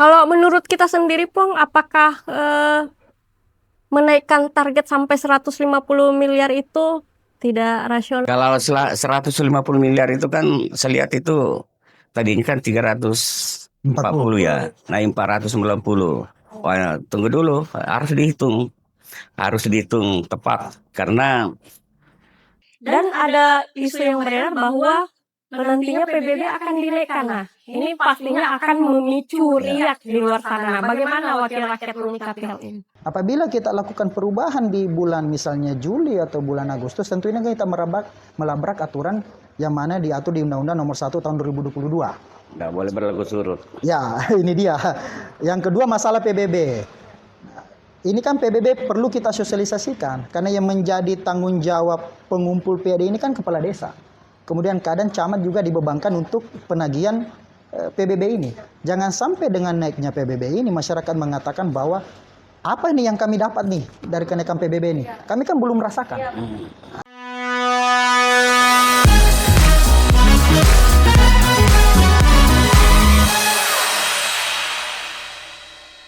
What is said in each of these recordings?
Kalau menurut kita sendiri, Pong, apakah menaikkan target sampai 150 miliar itu tidak rasional? Kalau 150 miliar itu kan saya lihat itu tadinya kan 340 ya, naik 490. Wah, tunggu dulu, harus dihitung tepat karena Dan ada isu yang beredar bahwa nantinya PBB akan dinaikkan. Nah, ini pastinya akan memicu riak di luar sana. Bagaimana wakil rakyat menyikapi hal ini? Apabila kita lakukan perubahan di bulan misalnya Juli atau bulan Agustus, tentunya kita melabrak aturan yang mana diatur di Undang-Undang Nomor 1 Tahun 2022. nggak boleh berlaku surut. Ya, ini dia. Yang kedua masalah PBB. Ini kan PBB perlu kita sosialisasikan karena yang menjadi tanggung jawab pengumpul PAD ini kan kepala desa. Kemudian kadang camat juga dibebankan untuk penagihan PBB ini. Jangan sampai dengan naiknya PBB ini masyarakat mengatakan bahwa apa ini yang kami dapat nih dari kenaikan PBB ini? Kami kan belum merasakan.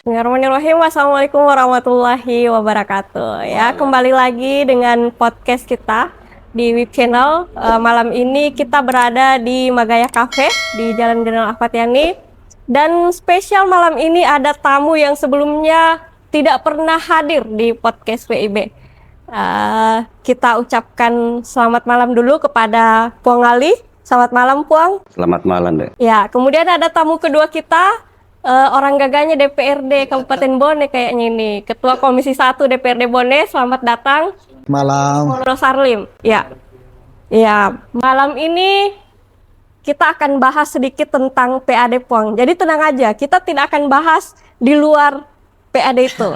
Bismillahirrahmanirrahim. Wassalamualaikum warahmatullahi wabarakatuh. Ya, kembali lagi dengan podcast kita di Web Channel. Malam ini kita berada di Magaya Cafe di Jalan Jenderal Ahmad Yani. Dan spesial malam ini ada tamu yang sebelumnya tidak pernah hadir di podcast WIB. Kita ucapkan selamat malam dulu kepada Puang Ali. Selamat malam, Puang. Selamat malam, Dek. Ya, kemudian ada tamu kedua kita. Orang gagahnya DPRD Kabupaten Bone kayaknya ini. Ketua Komisi 1 DPRD Bone, selamat datang. Malam. Sarlim. Ya. Ya, malam ini kita akan bahas sedikit tentang PAD, Puang. Jadi tenang aja, kita tidak akan bahas di luar PAD itu.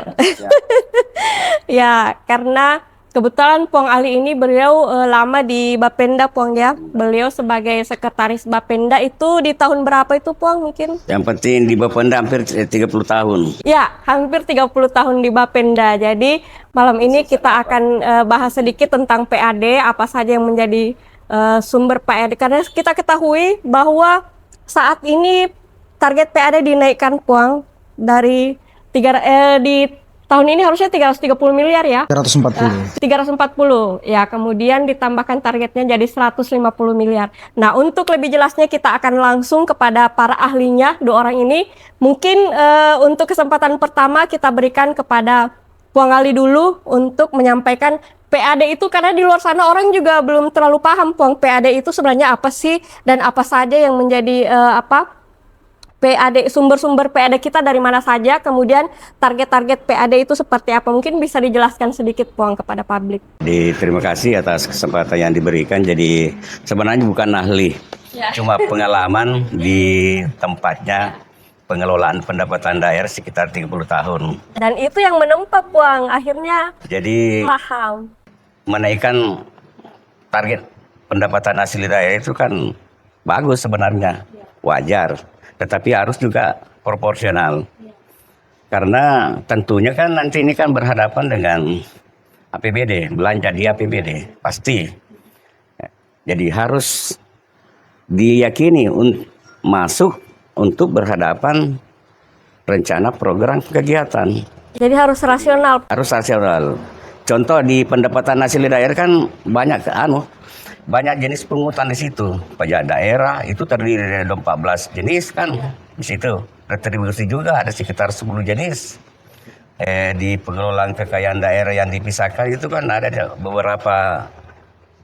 Ya, karena kebetulan Puang Ali ini beliau lama di Bapenda, Puang, ya. Beliau sebagai sekretaris Bapenda itu di tahun berapa itu, Puang, mungkin? Yang penting di Bapenda hampir 30 tahun. Ya, hampir 30 tahun di Bapenda. Jadi malam ini kita akan bahas sedikit tentang PAD, apa saja yang menjadi sumber PAD. Karena kita ketahui bahwa saat ini target PAD dinaikkan, Puang, dari di tahun ini harusnya 330 miliar ya. 340. 340. Ya, kemudian ditambahkan targetnya jadi 150 miliar. Nah, untuk lebih jelasnya kita akan langsung kepada para ahlinya, dua orang ini. Mungkin untuk kesempatan pertama kita berikan kepada Puang Ali dulu untuk menyampaikan PAD itu, karena di luar sana orang juga belum terlalu paham, Puang, PAD itu sebenarnya apa sih dan apa saja yang menjadi PAD, sumber-sumber PAD kita dari mana saja, kemudian target-target PAD itu seperti apa. Mungkin bisa dijelaskan sedikit, Puang, kepada publik. Terima kasih atas kesempatan yang diberikan. Jadi sebenarnya bukan ahli, cuma pengalaman di tempatnya pengelolaan pendapatan daerah sekitar 30 tahun. Dan itu yang menempa, Puang, akhirnya Jadi paham. menaikkan target pendapatan asli daerah itu kan bagus sebenarnya, wajar. Tetapi harus juga proporsional. Karena tentunya kan nanti ini kan berhadapan dengan APBD, belanja di APBD, pasti. Jadi harus diyakini masuk untuk berhadapan rencana program kegiatan. Jadi harus rasional. Harus rasional. Contoh di pendapatan asli daerah kan banyak jenis pungutan di situ. Pajak daerah itu terdiri dari 14 jenis kan di situ. Retribusi juga ada sekitar 10 jenis. Di pengelolaan kekayaan daerah yang dipisahkan itu kan ada beberapa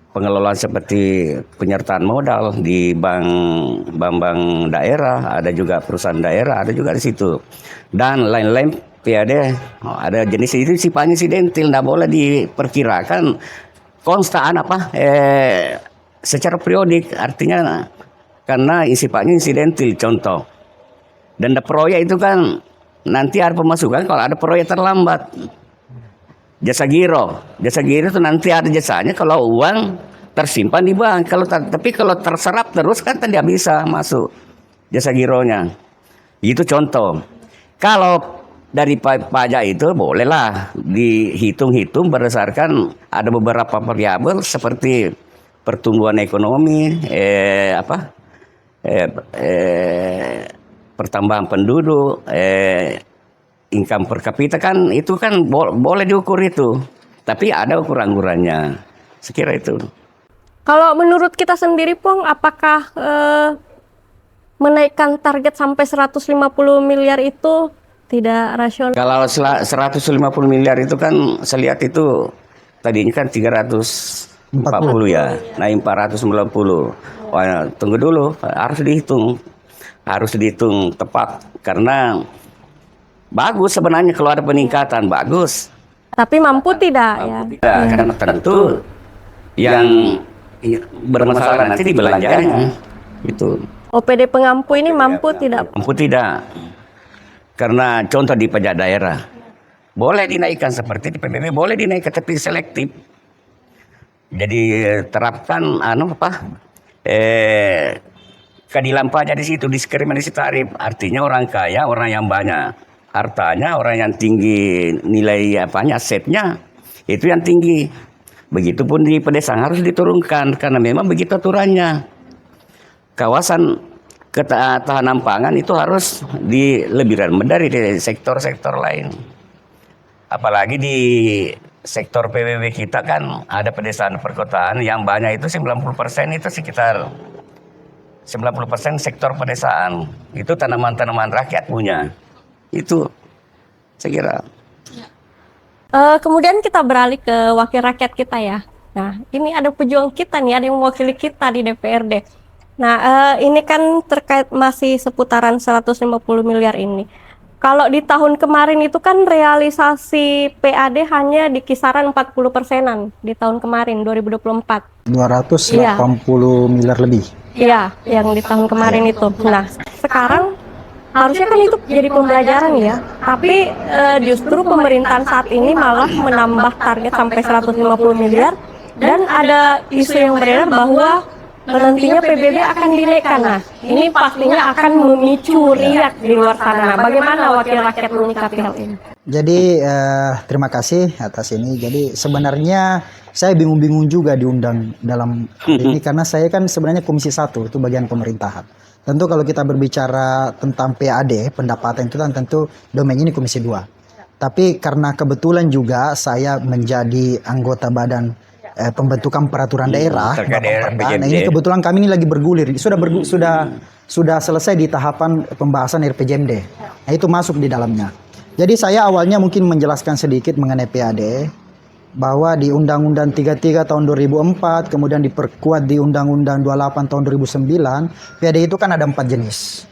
pengelolaan seperti penyertaan modal di bank daerah, ada juga perusahaan daerah, ada juga di situ. Dan lain-lain PAD, ada jenis itu sifatnya insidental, tidak boleh diperkirakan konstan secara periodik, artinya karena sifatnya insidental. Contoh, dana proyek itu kan nanti ada pemasukan kalau ada proyek terlambat. Jasa giro itu nanti ada jasanya kalau uang tersimpan di bank. Tapi kalau terserap terus kan tidak bisa masuk jasa gironya. Itu contoh. Kalau dari pajak itu bolehlah dihitung-hitung berdasarkan ada beberapa variabel seperti pertumbuhan ekonomi, pertambahan penduduk, income per kapita kan itu kan boleh diukur itu. Tapi ada ukuran-ukurannya. Sekira itu. Kalau menurut kita sendiri, Pong, apakah menaikkan target sampai 150 miliar itu tidak rasional? Kalau 150 miliar itu kan saya lihat itu tadinya kan 340 ya, naik 490. Wah, tunggu dulu, harus dihitung tepat karena bagus sebenarnya kalau ada peningkatan, bagus. Tapi mampu tidak ya? Tidak, karena tentu yang bermasalah nanti di belanjanya itu. OPD pengampu ini mampu tidak? Mampu tidak. Karena contoh di pajak daerah boleh dinaikkan seperti di PBB, boleh dinaikkan tapi selektif. Jadi terapkan keadilan pajak di situ, diskriminasi tarif. Artinya orang kaya, orang yang banyak hartanya, orang yang tinggi nilai asetnya itu yang tinggi. Begitupun di pedesaan harus diturunkan karena memang begitu aturannya. Kawasan ketahanan pangan itu harus lebih rendah dari sektor-sektor lain. Apalagi di sektor PBB kita kan ada pedesaan perkotaan yang banyak itu 90% itu sekitar 90% sektor pedesaan. Itu tanaman-tanaman rakyat punya. Itu saya kira. Kemudian kita beralih ke wakil rakyat kita ya. Nah, ini ada pejuang kita nih, ada yang mewakili kita di DPRD. Nah, ini kan terkait masih seputaran 150 miliar ini. Kalau di tahun kemarin itu kan realisasi PAD hanya di kisaran 40%-an di tahun kemarin 2024. 280 miliar lebih. Iya, yang di tahun kemarin itu. Nah, sekarang harusnya kan itu jadi pembelajaran ya. Tapi justru pemerintahan saat ini malah menambah target sampai 150 miliar dan ada isu yang beredar bahwa nantinya PBB akan dinaikkan. Nah, ini pastinya akan memicu riak di luar sana. Nah, bagaimana wakil rakyat menyikapi hal ini? Jadi terima kasih atas ini. Jadi sebenarnya saya bingung-bingung juga diundang dalam hal ini karena saya kan sebenarnya Komisi 1 itu bagian pemerintahan. Tentu kalau kita berbicara tentang PAD, pendapatan itu kan tentu domain ini Komisi 2. Tapi karena kebetulan juga saya menjadi anggota badan pembentukan peraturan daerah, nah ini kebetulan kami ini lagi bergulir, sudah selesai di tahapan pembahasan RPJMD. Nah itu masuk di dalamnya. Jadi saya awalnya mungkin menjelaskan sedikit mengenai PAD, bahwa di Undang-Undang 33 tahun 2004, kemudian diperkuat di Undang-Undang 28 tahun 2009, PAD itu kan ada 4 jenis.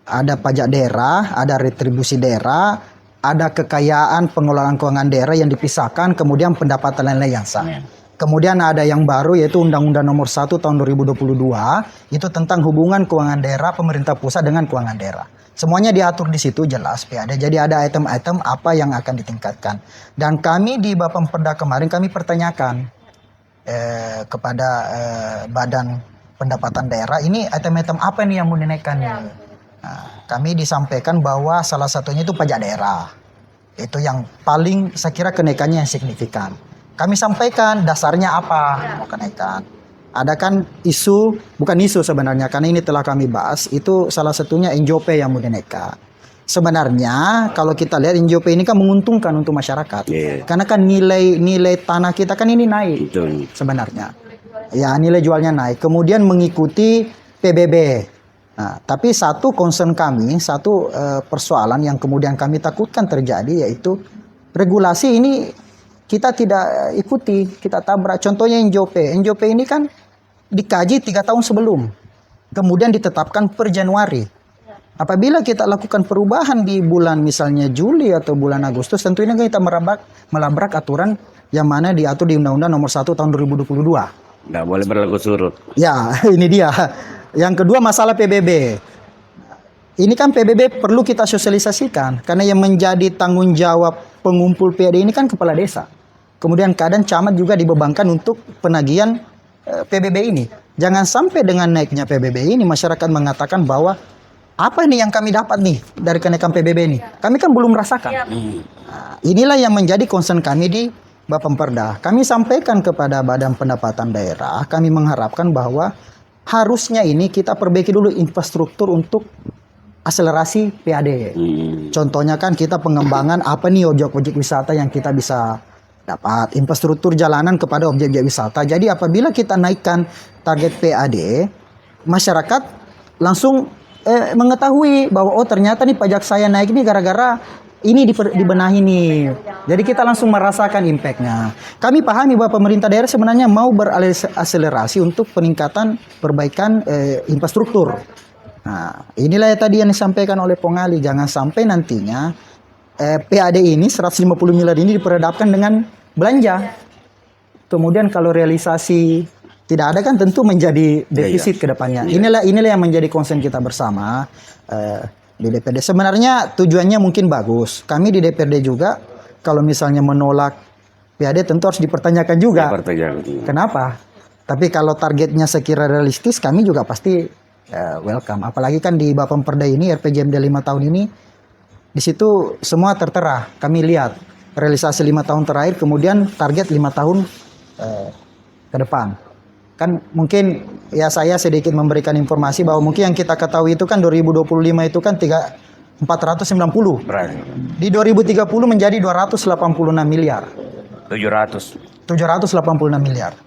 Ada pajak daerah, ada retribusi daerah, ada kekayaan pengelolaan keuangan daerah yang dipisahkan, kemudian pendapatan lain-lain yang sah. Kemudian ada yang baru yaitu Undang-Undang nomor 1 tahun 2022, itu tentang hubungan keuangan daerah, pemerintah pusat dengan keuangan daerah. Semuanya diatur di situ jelas PAD. Jadi ada item-item apa yang akan ditingkatkan. Dan kami di Bapemperda kemarin kami pertanyakan kepada Badan Pendapatan Daerah, ini item-item apa nih yang mau dinaikkan? Nah, kami disampaikan bahwa salah satunya itu pajak daerah. Itu yang paling saya kira kenaikannya yang signifikan. Kami sampaikan dasarnya apa mau kenaikan. Ada kan isu, bukan isu sebenarnya, karena ini telah kami bahas, itu salah satunya NJOP yang mau dinaikkan. Sebenarnya kalau kita lihat NJOP ini kan menguntungkan untuk masyarakat. Karena kan nilai tanah kita kan ini naik sebenarnya. Ya nilai jualnya naik. Kemudian mengikuti PBB. Nah, tapi satu concern kami, satu persoalan yang kemudian kami takutkan terjadi yaitu regulasi ini kita tidak ikuti, kita tabrak. Contohnya NJOP. NJOP ini kan dikaji 3 tahun sebelum. Kemudian ditetapkan per Januari. Apabila kita lakukan perubahan di bulan misalnya Juli atau bulan Agustus, tentu ini kita melabrak aturan yang mana diatur di Undang-Undang nomor 1 tahun 2022. Nggak boleh berlaku surut. Ya, ini dia. Yang kedua masalah PBB. Ini kan PBB perlu kita sosialisasikan. Karena yang menjadi tanggung jawab pengumpul PAD ini kan kepala desa. Kemudian kadang camat juga dibebankan untuk penagihan PBB ini. Jangan sampai dengan naiknya PBB ini masyarakat mengatakan bahwa apa nih yang kami dapat nih dari kenaikan PBB ini. Kami kan belum merasakan. Nah, inilah yang menjadi concern kami di Bapemperda. Kami sampaikan kepada Badan Pendapatan Daerah, kami mengharapkan bahwa harusnya ini kita perbaiki dulu infrastruktur untuk akselerasi PAD. Contohnya kan kita pengembangan apa nih objek-objek wisata yang kita bisa dapat, infrastruktur jalanan kepada objek-objek wisata. Jadi apabila kita naikkan target PAD, masyarakat langsung mengetahui bahwa oh ternyata nih pajak saya naik nih gara-gara ini dibenahi nih. Jadi kita langsung merasakan impact-nya. Kami pahami bahwa pemerintah daerah sebenarnya mau berakselerasi untuk peningkatan perbaikan infrastruktur. Nah, inilah yang tadi yang disampaikan oleh Pongali. Jangan sampai nantinya PAD ini 150 miliar ini diperhadapkan dengan belanja. Kemudian kalau realisasi tidak ada kan tentu menjadi defisit ke depannya. Inilah yang menjadi concern kita bersama di DPRD. Sebenarnya tujuannya mungkin bagus. Kami di DPRD juga kalau misalnya menolak PAD tentu harus dipertanyakan juga. Kenapa? Tapi kalau targetnya sekira realistis kami juga pasti welcome. Apalagi kan di Bapemperda ini RPJMD 5 tahun ini di situ semua tertera. Kami lihat realisasi 5 tahun terakhir, kemudian target 5 tahun ke depan. Kan mungkin ya saya sedikit memberikan informasi bahwa mungkin yang kita ketahui itu kan 2025 itu kan 490. Di 2030 menjadi 286 miliar. 786 miliar.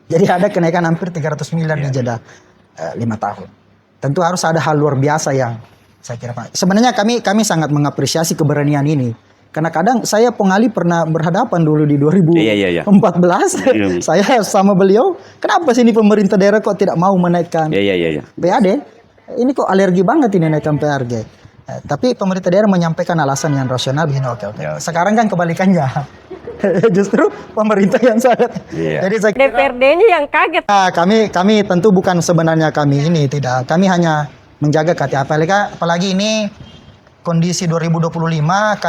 Jadi ada kenaikan hampir 300 miliar di jeda 5 tahun. Tentu harus ada hal luar biasa yang saya kira Pak. Sebenarnya kami sangat mengapresiasi keberanian ini. Karena kadang saya Pongali pernah berhadapan dulu di 2014. Saya sama beliau, kenapa sih ini pemerintah daerah kok tidak mau menaikkan PAD? Ini kok alergi banget ini naikkan PAD. Tapi pemerintah daerah menyampaikan alasan yang rasional begini, oke. Sekarang kan kebalikannya. Justru pemerintah yang sangat. Jadi saya kira DPRD-nya yang kaget. Kami tentu bukan sebenarnya kami ini tidak. Kami hanya menjaga KTA. Apalagi ini kondisi 2025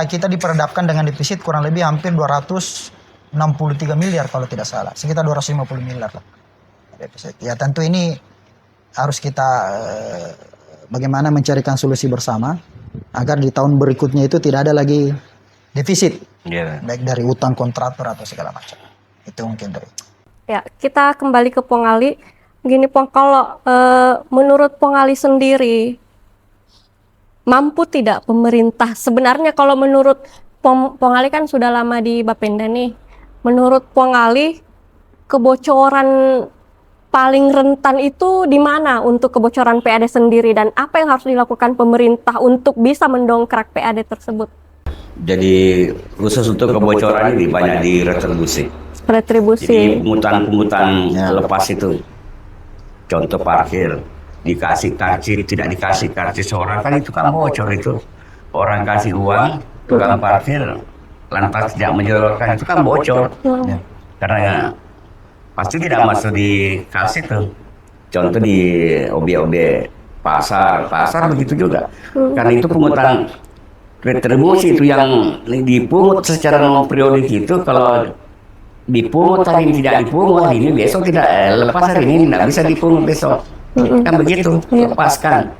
kita diperhadapkan dengan defisit kurang lebih hampir 263 miliar kalau tidak salah. Sekitar 250 miliar lah defisit. Ya tentu ini harus kita bagaimana mencarikan solusi bersama agar di tahun berikutnya itu tidak ada lagi defisit. Baik dari utang kontraktor atau segala macam. Itu mungkin dari. Ya, kita kembali ke Pongali. Gini Pong, kalau menurut Pongali sendiri mampu tidak pemerintah sebenarnya kalau menurut Pongali kan sudah lama di Bapenda nih. Menurut Pongali kebocoran paling rentan itu di mana untuk kebocoran PAD sendiri dan apa yang harus dilakukan pemerintah untuk bisa mendongkrak PAD tersebut? Jadi khusus untuk kebocoran ini banyak diretribusi. Retribusi. Jadi pungutan lepas itu. Contoh parkir, dikasih karcis, tidak dikasih karcis orang kan itu kan bocor itu. Orang kasih uang, tukang parkir, lantas tidak menyeluruhkan itu kan bocor. Karena pasti tidak masuk di karcis tuh. Contoh di objek-objek pasar begitu juga. Karena itu pungutan retribusi itu yang dipungut secara non periodik itu kalau dipungut hari ini tidak dipungut hari ini besok tidak lepas hari ini tidak bisa dipungut besok kan begitu lepaskan.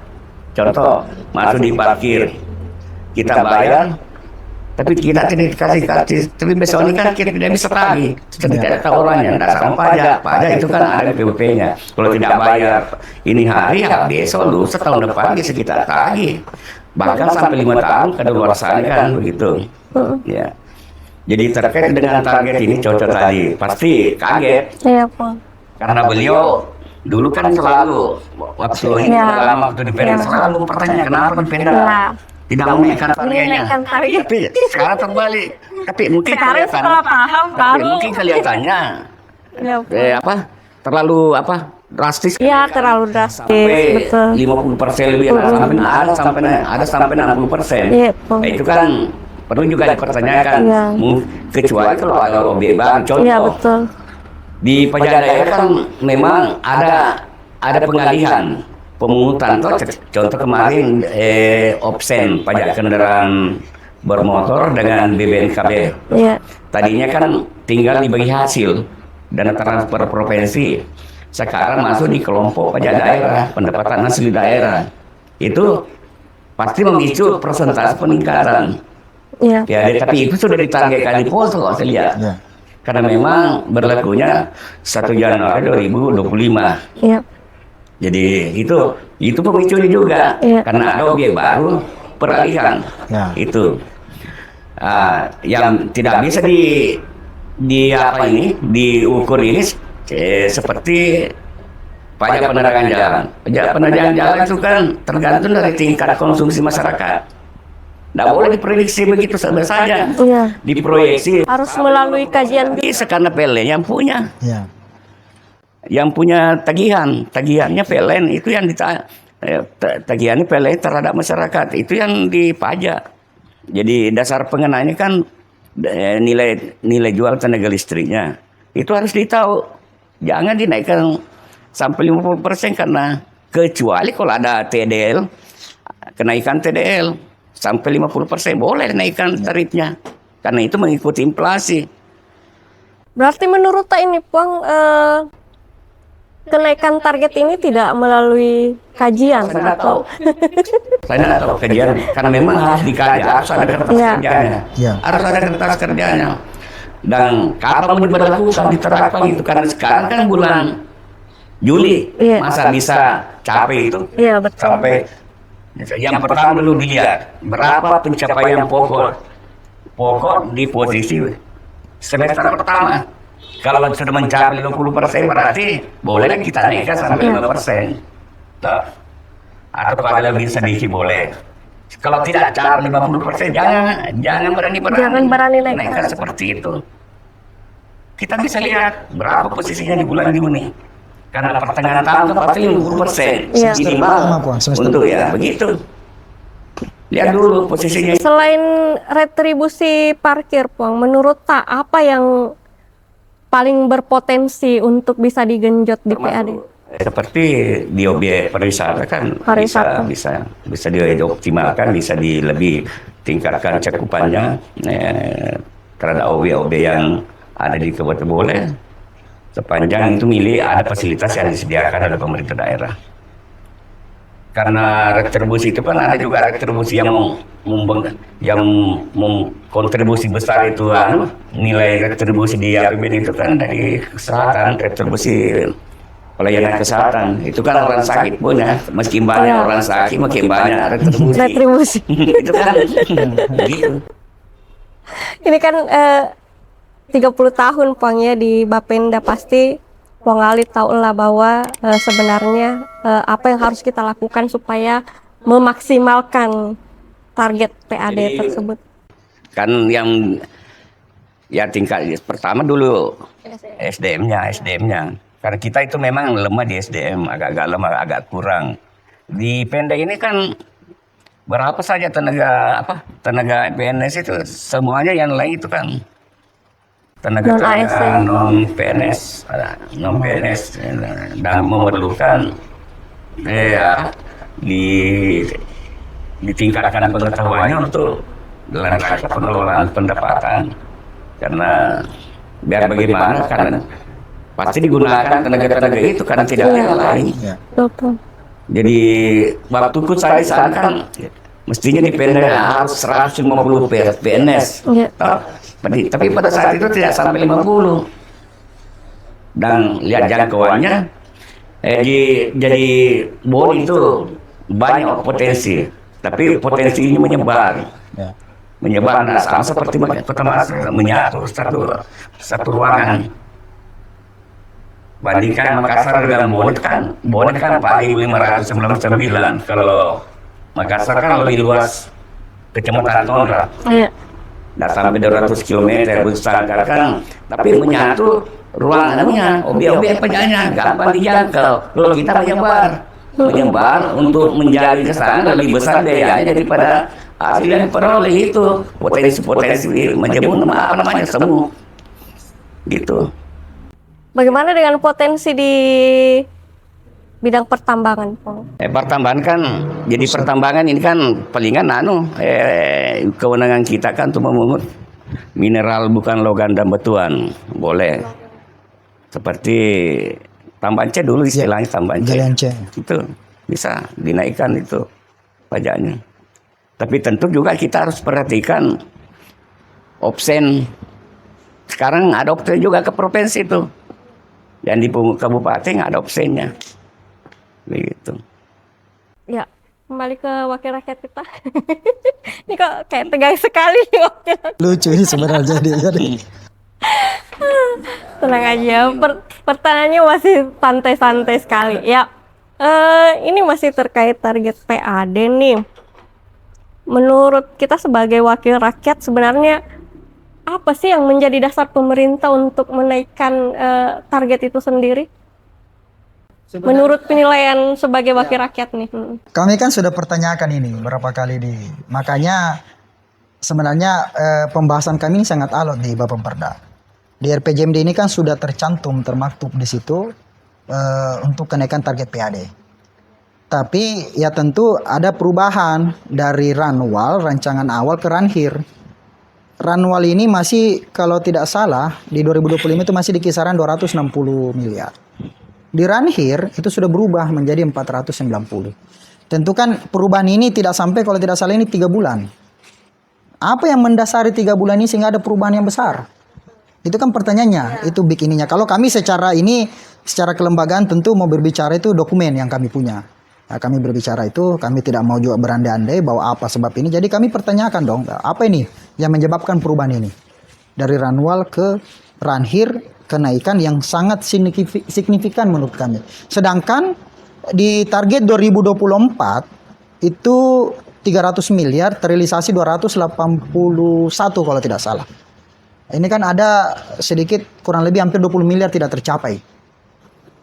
Contoh masuk di parkir kita bayar tapi kita tidak dikasih karcis tapi besok ini kan kita tidak bisa tagih tidak ada tawarannya tidak sama pajak itu kan ada PPP-nya kalau tidak bayar ini hari ya besok lusa tahun depan bisa kita tagih bahkan sampai 5 tahun kadaluarsaan kan begitu. Ya. Jadi terkait dengan target ini cocok tadi pasti kaget. Iya, Pak. Karena beliau dulu kan selalu waktu ini lama waktu di PNS selalu pertanyaan kenapa Pemda tidak menaikkan targetnya. Tapi sekarang terbalik. Tapi mungkin sekarang setelah paham baru. Mungkin kelihatannya terlalu drastis. Iya, terlalu drastis. Sampai betul. 50% lebih ada sampai 60%. Iya, itu kan perlu juga dipertanyakan. Kecuali kalau ada objek baru. Contoh. Iya, betul. Di pajak daerah kan memang ada pengalihan pemungutan. Contoh kemarin opsen pajak kendaraan bermotor dengan BBNKB. Iya. Tadinya kan tinggal dibagi hasil dana transfer provinsi. Sekarang masuk di kelompok pajak daerah, pendapatan asli daerah. Itu pasti memicu persentase peningkatan. Iya. Tapi itu sudah ditargetkan di pos kalau saya lihat. Karena memang berlakunya 1 Januari 2025. Iya. Jadi itu pemicunya juga Iya. karena ada objek baru peralihan Ya. itu. Yang tidak bisa diukur ini seperti pajak penerangan jalan. Pajak penerangan jalan itu kan tergantung dari tingkat konsumsi masyarakat. Tidak boleh diprediksi begitu saja. Iya. Diproyeksi Harus melalui kajian. bisa karena PLN yang punya. Ya. Yang punya tagihannya PLN itu yang tagihannya PLN terhadap masyarakat itu yang dipajak. Jadi dasar pengenanya kan nilai jual tenaga listriknya itu harus ditahu, jangan dinaikkan sampai 50% karena kecuali kalau ada TDL, kenaikan TDL sampai 50% boleh naikkan tarifnya karena itu mengikuti inflasi. Berarti menurut Tak ini Puang, kenaikan target ini tidak melalui kajian Saya nggak atau Saya nggak tahu kajian karena memang harus dikaji, harus ada kertas Iya. kerjanya, Iya. harus ada kertas kerjanya. Dan kapan mau diberlakukan diterapkan itu karena sekarang kan bulan Juli, Iya. masa bisa capai itu? Iya, betul. Sampai yang pertama dulu dilihat berapa pencapaian pokok di posisi semester pertama. Kalau sudah mencapai 50% berarti boleh kita naikkan sampai 5%. Atau kalau lebih sedikit boleh. Kalau tidak capai 50%, jangan berani naikkan seperti itu. Kita bisa lihat berapa posisinya di bulan Juni. Karena pertengahan tahun kan pasti 50%. Iya. Minimal Sama, Puan, semester untuk ya begitu. Lihat dulu posisinya. Selain retribusi parkir, Puang, menurut Tak apa yang paling berpotensi untuk bisa digenjot di PAD? Seperti di objek pariwisata kan Pariwisata. bisa dioptimalkan, bisa lebih tingkatkan cakupannya terhadap objek-objek yang ada di Kabupaten Boleh sepanjang itu milik ada fasilitas yang disediakan oleh pemerintah daerah. Karena retribusi itu kan ada juga retribusi yang kontribusi besar itu nilai retribusi di APBD itu kan dari kesehatan, retribusi pelayanan kesehatan itu kan orang sakit pun ya, makin banyak Iya. orang sakit makin banyak Retribusi. itu kan gitu. Ini kan 30 tahun Puang ya di Bapenda, pasti Puang Ali tahu lah bahwa sebenarnya apa yang harus kita lakukan supaya memaksimalkan target PAD Jadi, tersebut. Kan yang ya tingkat pertama dulu SDM-nya. Karena kita itu memang lemah di SDM, agak lemah, agak kurang. Di Pemda ini kan berapa saja tenaga PNS itu semuanya yang lain itu kan tenaga Non-ASN. non PNS dan memerlukan ditingkatkan pengetahuannya untuk dalam rangka pengelolaan pendapatan karena biar bagaimana kan pasti digunakan tenaga-tenaga itu karena tidak ada yang lain. Ya. Betul. Jadi waktuku saya kan mestinya di PNS harus 150 PNS. Iya. Tapi pada saat itu tidak sampai 50. Dan lihat jangkauannya jadi BON itu banyak potensi, tapi potensi ini menyebar. Ya. Menyebar sama seperti pertama menyatu satu ruangan. Bandingkan Makassar dengan Bon kan paling 599. Kalau Makassar kan lebih luas kecamatan Tondra. Iya. Tidak sampai 200 km besar kan, tapi menyatu ruangannya, objek-objek penjanya gampang dijangkau. Kalau kita menyebar untuk menjadi kesana lebih besar biayanya daripada hasil yang diperoleh itu potensi menyebut semu gitu. Bagaimana dengan potensi di bidang pertambangan, Puang? Pertambangan kan, jadi pertambangan ini kan palingan kewenangan kita kan untuk memungut mineral bukan logam dan batuan, boleh. Seperti tambahan C dulu istilahnya tambahan C. Galian C. Itu bisa dinaikkan itu pajaknya. Tapi tentu juga kita harus perhatikan opsen. Sekarang ada opsen juga ke provinsi itu. Dan di kabupaten ada opsennya. Begitu. Ya, kembali ke wakil rakyat kita. Ini kok kayak tegang sekali nih wakil. Lucu ini sebenarnya dia. Jadi Tenang aja, pertanyaannya masih santai-santai sekali. Ya, ini masih terkait target PAD nih. Menurut kita sebagai wakil rakyat sebenarnya apa sih yang menjadi dasar pemerintah untuk menaikkan target itu sendiri? Menurut penilaian sebagai wakil rakyat nih. kami kan sudah pertanyakan ini berapa kali makanya sebenarnya pembahasan kami ini sangat alot di Bapemperda. Di RPJMD ini kan sudah tercantum termaktub di situ untuk kenaikan target PAD. Tapi ya tentu ada perubahan dari ranwal rancangan awal ke ranhir. Ranwal ini masih kalau tidak salah di 2025 itu masih di kisaran 260 miliar. Di ranhir itu sudah berubah menjadi 490. Tentu kan perubahan ini tidak sampai kalau tidak salah ini 3 bulan. Apa yang mendasari 3 bulan ini sehingga ada perubahan yang besar? Itu kan pertanyaannya, itu big ininya. Kalau kami secara kelembagaan tentu mau berbicara itu dokumen yang kami punya. Nah, kami berbicara itu, kami tidak mau juga berandai-andai bahwa apa sebab ini. Jadi kami pertanyakan dong, apa ini yang menyebabkan perubahan ini? Dari ranwal ke ranhir, kenaikan yang sangat signifikan menurut kami. Sedangkan di target 2024 itu 300 miliar, terrealisasi 281 kalau tidak salah. Ini kan ada sedikit kurang lebih hampir 20 miliar tidak tercapai.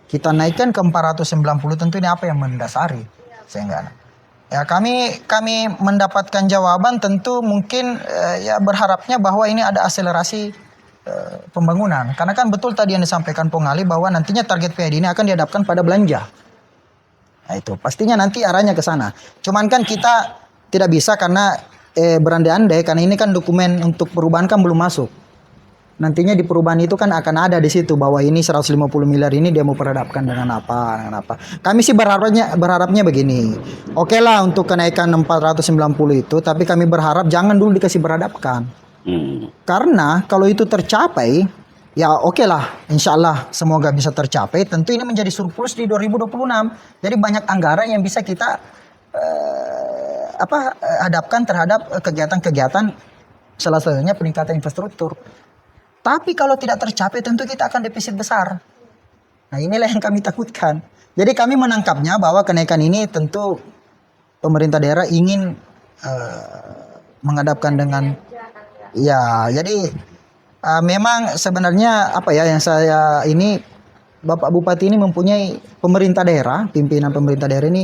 Kita naikkan ke 490, tentu ini apa yang mendasari? Sehingga ya kami mendapatkan jawaban tentu mungkin ya berharapnya bahwa ini ada akselerasi pembangunan. Karena kan betul tadi yang disampaikan Pong Ali bahwa nantinya target PAD ini akan dihadapkan pada belanja. Nah itu pastinya nanti arahnya ke sana. Cuman kan kita tidak bisa karena berandai-andai karena ini kan dokumen untuk perubahan kan belum masuk. Nantinya di perubahan itu kan akan ada di situ bahwa ini 150 miliar ini dia mau perhadapkan dengan apa. Kami sih berharapnya begini. Oke lah untuk kenaikan 490 itu, tapi kami berharap jangan dulu dikasih berhadapkan. Karena kalau itu tercapai, ya oke lah, insya Allah semoga bisa tercapai. Tentu ini menjadi surplus di 2026. Jadi banyak anggaran yang bisa kita hadapkan terhadap kegiatan-kegiatan, salah satunya peningkatan infrastruktur. Tapi kalau tidak tercapai, tentu kita akan defisit besar. Nah inilah yang kami takutkan. Jadi kami menangkapnya bahwa kenaikan ini tentu pemerintah daerah ingin menghadapkan dengan ya, jadi memang sebenarnya apa ya yang saya ini Bapak Bupati ini mempunyai pemerintah daerah, pimpinan pemerintah daerah ini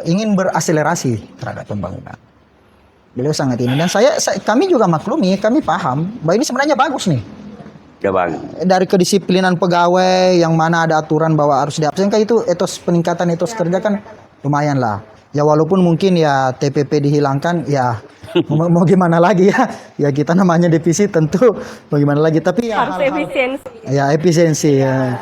ingin berakselerasi terhadap pembangunan. Beliau sangat ini dan kami juga maklumi, kami paham bahwa ini sebenarnya bagus nih. Ya bang. Dari kedisiplinan pegawai yang mana ada aturan bahwa harus diabsenkan itu peningkatan etos kerja kan lumayan lah. Ya walaupun mungkin ya TPP dihilangkan ya mau gimana lagi ya. Ya kita namanya defisit tentu bagaimana lagi tapi ya harus efisiensi. Ya efisiensi ya.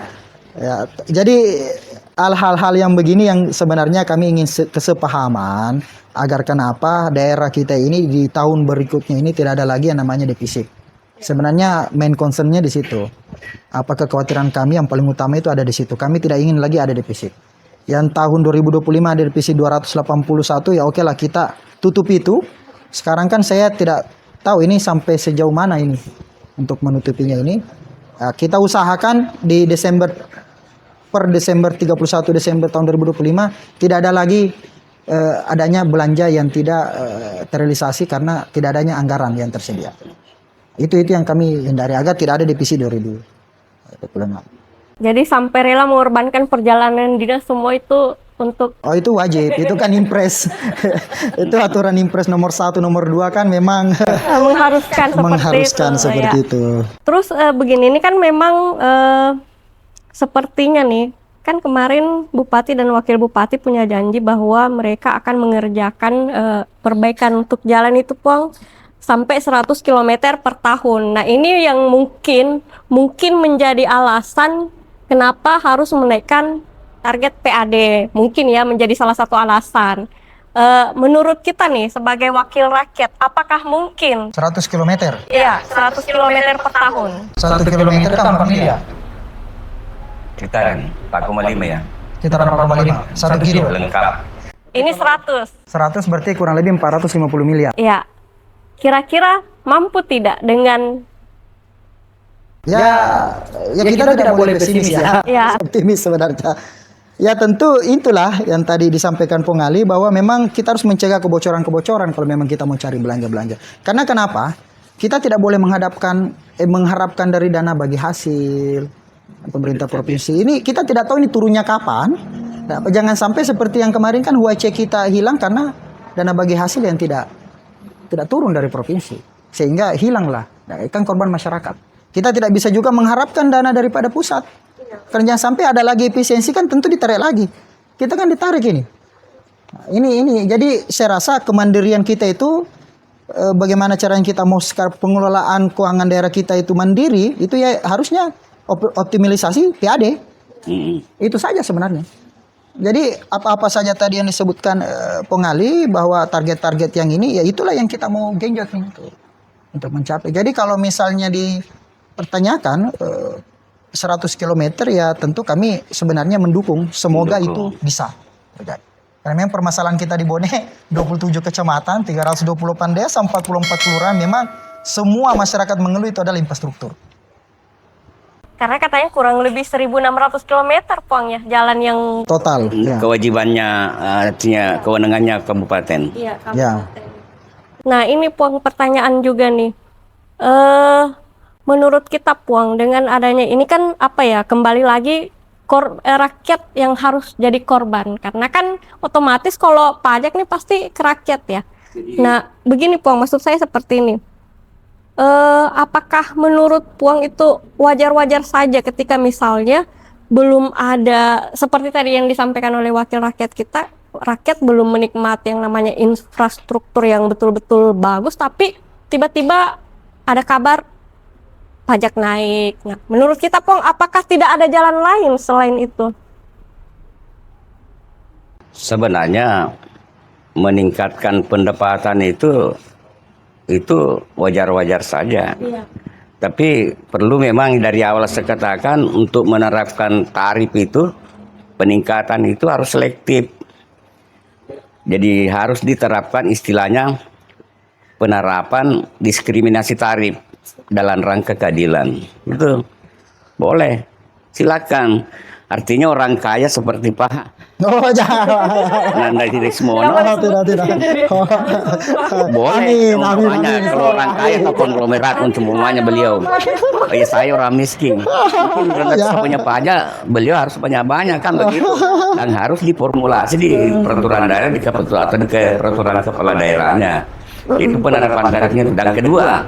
Ya jadi hal-hal yang begini yang sebenarnya kami ingin kesepahaman agar kenapa daerah kita ini di tahun berikutnya ini tidak ada lagi yang namanya defisit. Sebenarnya main concernnya di situ. Apa kekhawatiran kami yang paling utama itu ada di situ. Kami tidak ingin lagi ada defisit. Yang tahun 2025 ada defisit 281 ya oke lah kita tutup itu. Sekarang kan saya tidak tahu ini sampai sejauh mana ini untuk menutupinya ini. Kita usahakan di per Desember 31 Desember tahun 2025 tidak ada lagi adanya belanja yang tidak terrealisasi karena tidak adanya anggaran yang tersedia. Itu yang kami hindari agar tidak ada defisit 2025. Jadi sampai rela mengorbankan perjalanan dinas semua itu untuk itu wajib, itu kan impres. Itu aturan impres nomor 1 nomor 2 kan memang mengharuskan seperti itu. Terus begini ini kan memang sepertinya nih kan kemarin Bupati dan Wakil Bupati punya janji bahwa mereka akan mengerjakan perbaikan untuk jalan itu Pong sampai 100 km per tahun. Nah ini yang mungkin menjadi alasan kenapa harus menaikkan target PAD. Mungkin ya menjadi salah satu alasan. Menurut kita nih sebagai wakil rakyat, apakah mungkin 100 km? Iya, 100 km per tahun. 1 km kan berapa miliar? Kita 4,5 ya. Sekitaran 4,5. 1 kilo. lengkap. Ini 100. 100 berarti kurang lebih 450 miliar. Ya. Kira-kira mampu tidak dengan Ya kita tidak boleh pesimis ya. Ya. Optimis sebenarnya. Ya tentu itulah yang tadi disampaikan Pung Ali bahwa memang kita harus mencegah kebocoran-kebocoran kalau memang kita mau cari belanja-belanja. Karena kenapa? Kita tidak boleh mengharapkan dari dana bagi hasil pemerintah provinsi. Ini kita tidak tahu ini turunnya kapan. Nah, jangan sampai seperti yang kemarin kan HUAC kita hilang karena dana bagi hasil yang tidak turun dari provinsi. Sehingga hilanglah. Nah, kan korban masyarakat. Kita tidak bisa juga mengharapkan dana daripada pusat. Karena jangan sampai ada lagi efisiensi kan tentu ditarik lagi. Kita kan ditarik ini. Nah, ini. Jadi saya rasa kemandirian kita itu bagaimana caranya kita mau pengelolaan keuangan daerah kita itu mandiri, itu ya harusnya optimalisasi PAD. Itu saja sebenarnya. Jadi apa-apa saja tadi yang disebutkan Pung Ali bahwa target-target yang ini ya itulah yang kita mau genjot nih untuk mencapai. Jadi kalau misalnya dipertanyakan 100 km ya tentu kami sebenarnya mendukung. Semoga itu bisa terjadi. Karena memang permasalahan kita di Bone 27 kecamatan, 328 desa, 44 kelurahan, memang semua masyarakat mengeluh itu adalah infrastruktur. karena katanya kurang lebih 1.600 km Puang ya jalan yang Total. Ya. Kewajibannya, artinya kewenangannya kabupaten. Iya, Ya. Nah, ini Puang pertanyaan juga nih. Menurut kita Puang dengan adanya ini kan apa ya, kembali lagi rakyat yang harus jadi korban. Karena kan otomatis kalau pajak nih pasti ke rakyat ya. Nah, begini Puang, maksud saya seperti ini. Apakah menurut Puang itu wajar-wajar saja ketika misalnya belum ada, seperti tadi yang disampaikan oleh wakil rakyat kita, rakyat belum menikmati yang namanya infrastruktur yang betul-betul bagus, tapi tiba-tiba ada kabar pajak naik. Nah, menurut kita Pong, apakah tidak ada jalan lain selain itu? Sebenarnya meningkatkan pendapatan itu wajar-wajar saja. Iya. Tapi perlu memang dari awal saya katakan untuk menerapkan tarif itu, peningkatan itu harus selektif. Jadi harus diterapkan istilahnya penerapan diskriminasi tarif dalam rangka keadilan. Itu boleh, silakan. Artinya orang kaya seperti Pak Oh, jangan. Nanda Dirismono Tidak. boleh. Amin. Kalau orang kaya atau konglomerat semuanya beliau. Ya saya orang miskin. Mungkin karena saya punya pajak, beliau harus banyak-banyak kan begitu. Dan harus diformulasi di peraturan daerah di peraturan kepala daerahnya. Itu penerapan tarifnya. Dan kedua,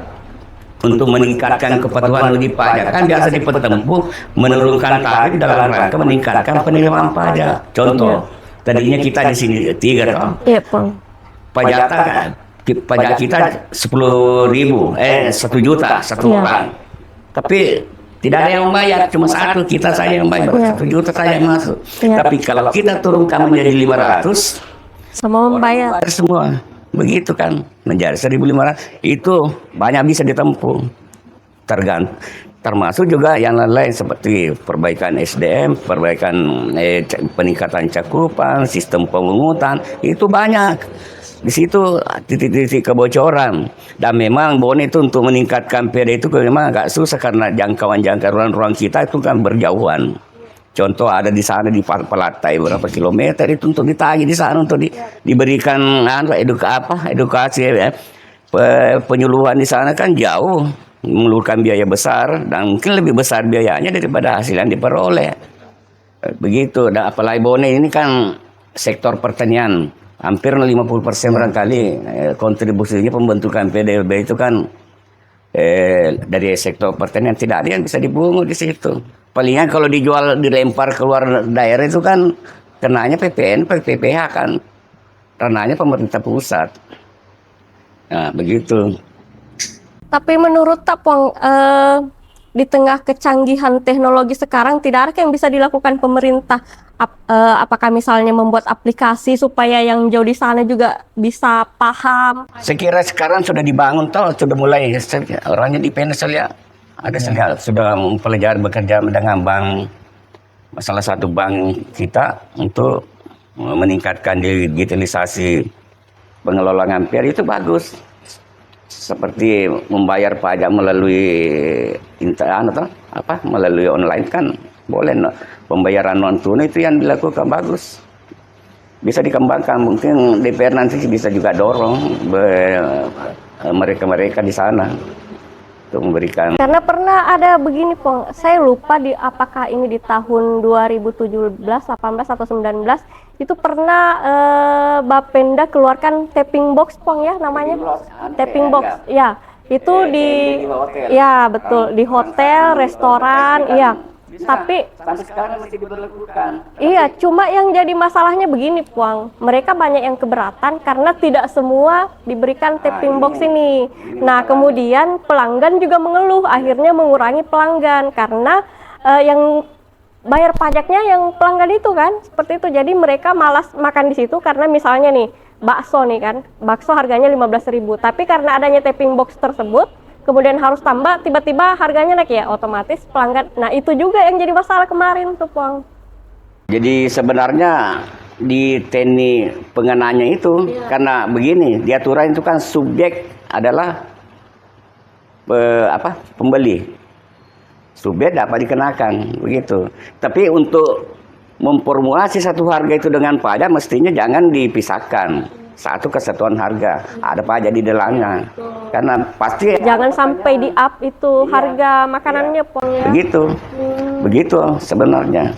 untuk meningkatkan kepatuhan wajib pajak kan biasa ditempuh menurunkan tarif dalam rangka meningkatkan penerimaan pajak. Contoh, tadinya kita di sini 3 toh. Iya, Pong. Pajak kita 10.000, 1 juta satu Iya. orang. Tapi tidak ada yang membayar, cuma satu, kita saja yang bayar, Iya. 1 juta saja yang masuk. Iya. Tapi kalau kita turunkan menjadi 500, Semua membayar. bayar semua. Begitu kan, menjadi 1.500 itu banyak bisa ditempuh. Termasuk juga yang lain-lain seperti perbaikan SDM, perbaikan peningkatan cakupan, sistem pemungutan, itu banyak. Di situ titik-titik kebocoran. Dan memang Bone itu untuk meningkatkan PD itu memang agak susah karena jangkauan ruang kita itu kan berjauhan. Contoh ada di sana di Palatai berapa kilometer itu untuk ditagih di sana untuk diberikan edukasi ya. Penyuluhan di sana kan jauh, memerlukan biaya besar dan mungkin lebih besar biayanya daripada hasil yang diperoleh. Begitu. Dan apalagi Bone ini kan sektor pertanian, hampir 50% barangkali kontribusinya pembentukan PDB itu kan dari sektor pertanian, tidak ada yang bisa dipungut di situ. Palingan kalau dijual dilempar keluar daerah itu kan kenanya PPN, PPH kan, ranahnya pemerintah pusat. Nah begitu. Tapi menurut Pong, di tengah kecanggihan teknologi sekarang tidak ada yang bisa dilakukan pemerintah. Apakah misalnya membuat aplikasi supaya yang jauh di sana juga bisa paham? Saya kira sekarang sudah dibangun toh, sudah mulai orangnya di Venezuela ada sudah mempelajari bekerja dengan bank salah satu bank kita untuk meningkatkan digitalisasi pengelolaan PR itu bagus. Seperti membayar pajak melalui melalui online kan boleh. Pembayaran non tunai itu yang dilakukan bagus. Bisa dikembangkan, mungkin DPR nanti bisa juga dorong mereka-mereka di sana untuk memberikan. Karena pernah ada begini Pong, saya lupa apakah ini di tahun 2017, 18 atau 19 itu pernah Bapenda keluarkan tapping box Pong ya namanya, tapping box ya itu ya betul di hotel, restoran, iya. Tapi sampai sekarang masih diberlakukan. Iya, cuma yang jadi masalahnya begini, Puang. Mereka banyak yang keberatan karena tidak semua diberikan tapping box ini. Nah, kemudian pelanggan juga mengeluh, akhirnya mengurangi pelanggan karena yang bayar pajaknya yang pelanggan itu kan, seperti itu. Jadi mereka malas makan di situ karena misalnya nih, bakso nih kan, bakso harganya 15.000, tapi karena adanya tapping box tersebut kemudian harus tambah, tiba-tiba harganya naik ya, otomatis pelanggan. Nah itu juga yang jadi masalah kemarin tuh, Pong. Jadi sebenarnya di TNI pengenanya itu, karena begini, di aturan itu kan subjek adalah pembeli. Subjek dapat dikenakan, begitu. Tapi untuk memformulasi satu harga itu dengan pajak, mestinya jangan dipisahkan. Satu kesatuan harga, ada pajak di dalamnya. Karena pasti jangan sampai di up itu harga makanannya, Pong ya. Begitu sebenarnya.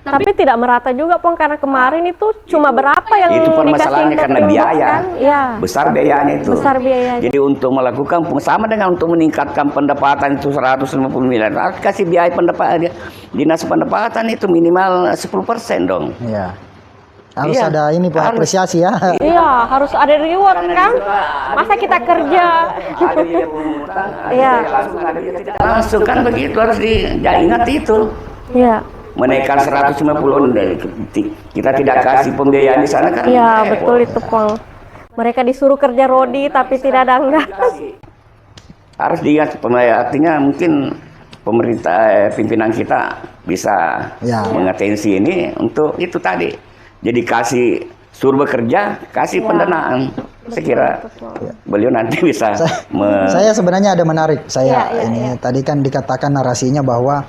Tapi tidak merata juga, Pong, karena kemarin itu cuma berapa yang itu permasalahannya karena biaya. Kan? Ya. Besar biayanya itu. Besar biayanya. Jadi untuk melakukan sama dengan untuk meningkatkan pendapatan itu 150 miliar. Kasih biaya pendapatan dinas pendapatan itu minimal 10% dong. Iya. Harus ada ini Pak, apresiasi ya. Iya, harus ada reward kan. Masa kita kerja. Iya. Langsung kan begitu harus diingat itu. Iya. Menaikkan 150 kita tidak kasih pembiayaan di sana kan. Iya, betul itu, Pong. Mereka disuruh kerja rodi tapi tidak ada enggak. Harus diingat, artinya mungkin pemerintah pimpinan kita bisa mengatensi ini untuk itu tadi. Jadi kasih suruh bekerja, kasih pendanaan. Saya kira beliau nanti bisa. Saya sebenarnya ada menarik. Tadi kan dikatakan narasinya bahwa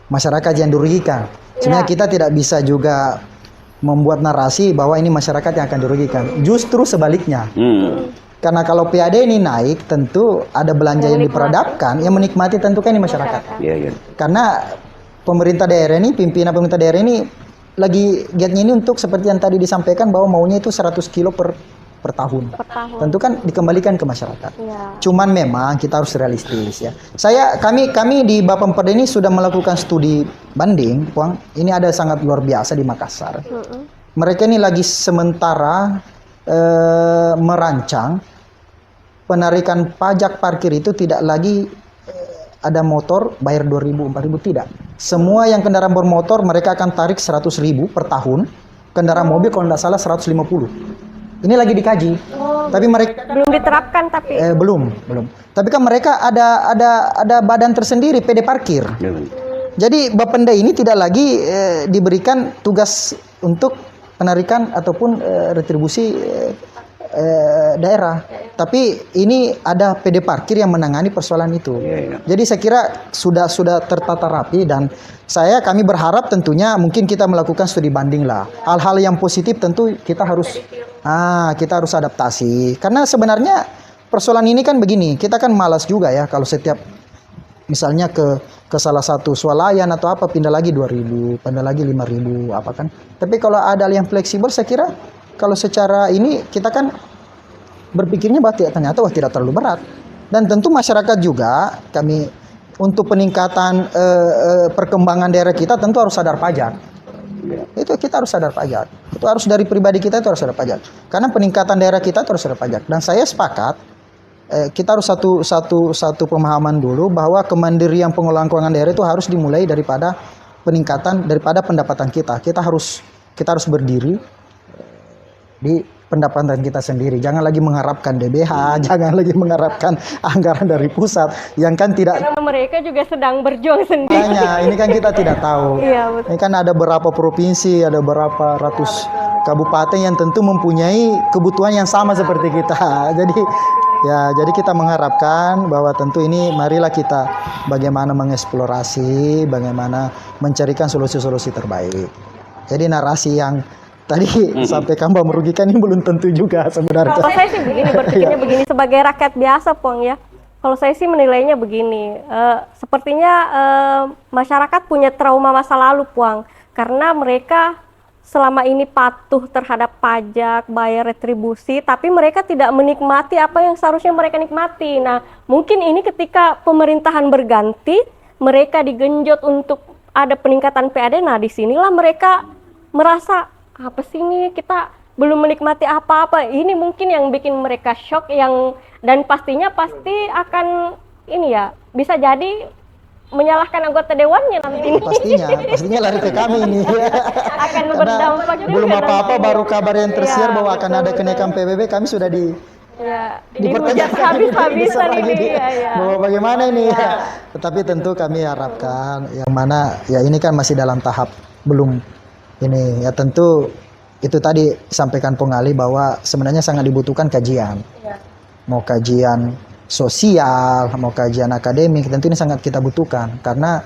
masyarakat yang dirugikan. Sebenarnya kita tidak bisa juga membuat narasi bahwa ini masyarakat yang akan dirugikan. Justru sebaliknya. Karena kalau PAD ini naik, tentu ada belanja yang diperadabkan, yang menikmati tentu kan ini masyarakat. Karena pemerintah daerah ini, pimpinan pemerintah daerah ini lagi giatnya ini untuk seperti yang tadi disampaikan bahwa maunya itu 100 kilo per tahun. Tentu kan dikembalikan ke masyarakat. Cuman memang kita harus realistis ya. Kami di Bapemperda ini sudah melakukan studi banding, Puang. Ini ada sangat luar biasa di Makassar. Mereka ini lagi sementara merancang penarikan pajak parkir itu tidak lagi ada motor bayar 2.000, 4.000, tidak. Semua yang kendaraan bermotor mereka akan tarik 100.000 per tahun. Kendaraan mobil kalau tidak salah 150. Ini lagi dikaji. Tapi mereka belum diterapkan tapi belum. Tapi kan mereka ada badan tersendiri PD parkir. Jadi Bapenda ini tidak lagi diberikan tugas untuk penarikan ataupun retribusi daerah, tapi ini ada PD parkir yang menangani persoalan itu. Jadi saya kira sudah tertata rapi dan kami berharap tentunya mungkin kita melakukan studi banding lah. Hal-hal yang positif tentu kita harus adaptasi. Karena sebenarnya persoalan ini kan begini, kita kan malas juga ya kalau setiap misalnya ke salah satu swalayan atau apa pindah lagi 2.000, pindah lagi 5.000 apa kan. Tapi kalau ada yang fleksibel saya kira kalau secara ini kita kan berpikirnya bahwa ternyata tidak terlalu berat. Dan tentu masyarakat juga kami untuk peningkatan perkembangan daerah kita tentu harus sadar pajak. Itu kita harus sadar pajak. Itu harus dari pribadi kita itu harus sadar pajak. Karena peningkatan daerah kita itu harus sadar pajak. Dan saya sepakat kita harus satu pemahaman dulu bahwa kemandirian pengelolaan keuangan daerah itu harus dimulai daripada peningkatan daripada pendapatan kita. Kita harus berdiri di pendapatan kita sendiri. Jangan lagi mengharapkan DBH, jangan lagi mengharapkan anggaran dari pusat yang kan tidak. Karena mereka juga sedang berjuang sendiri. Makanya ini kan kita tidak tahu. Iya, betul. Ini kan ada beberapa provinsi, ada beberapa ratus kabupaten yang tentu mempunyai kebutuhan yang sama seperti kita. Jadi kita mengharapkan bahwa tentu ini marilah kita bagaimana mengeksplorasi, bagaimana mencarikan solusi-solusi terbaik. Jadi narasi yang tadi sampaikan bahwa merugikan ini belum tentu juga sebenarnya. Kalau saya sih begini, berpikirnya begini, sebagai rakyat biasa, Pong ya. Kalau saya sih menilainya begini, sepertinya masyarakat punya trauma masa lalu, Puang, karena mereka selama ini patuh terhadap pajak, bayar retribusi, tapi mereka tidak menikmati apa yang seharusnya mereka nikmati. Nah, mungkin ini ketika pemerintahan berganti, mereka digenjot untuk ada peningkatan PAD. Nah, disinilah mereka merasa, apa sih ini, kita belum menikmati apa-apa. Ini mungkin yang bikin mereka shock, dan pastinya pasti akan ini ya, bisa jadi menyalahkan anggota dewannya nanti. Pastinya lari ke kami ini. Akan Karena berdampak juga belum apa-apa, nanti. baru kabar yang tersiar Iya, bahwa akan betul, ada kenaikan PBB, kami sudah dihujat habis-habisan ini. Ya. Bahwa bagaimana ini ya. Tetapi tentu kami harapkan yang mana ya ini kan masih dalam tahap belum ini ya, tentu itu tadi sampaikan Pengali bahwa sebenarnya sangat dibutuhkan kajian. Ya. Mau kajian sosial, mau kajian akademik, tentu ini sangat kita butuhkan karena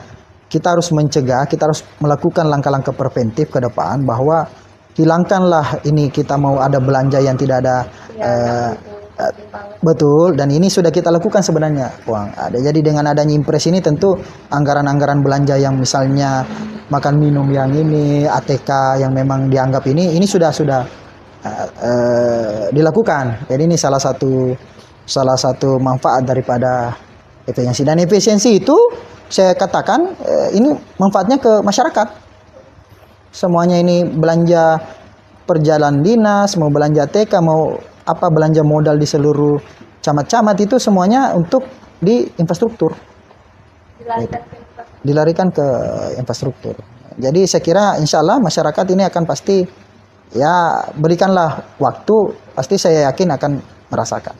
kita harus mencegah, kita harus melakukan langkah-langkah preventif ke depan bahwa hilangkanlah ini kita mau ada belanja yang tidak ada betul, dan ini sudah kita lakukan sebenarnya, Puang. Jadi dengan adanya impres ini tentu anggaran-anggaran belanja yang misalnya makan minum yang ini, ATK yang memang dianggap ini sudah dilakukan. Jadi ini salah satu manfaat daripada efisiensi, dan efisiensi itu saya katakan ini manfaatnya ke masyarakat. Semuanya ini belanja perjalanan dinas, mau belanja TK, mau apa belanja modal di seluruh camat-camat itu semuanya untuk di infrastruktur. Dilarikan ke infrastruktur. Jadi saya kira insya Allah masyarakat ini akan pasti ya berikanlah waktu, pasti saya yakin akan merasakan.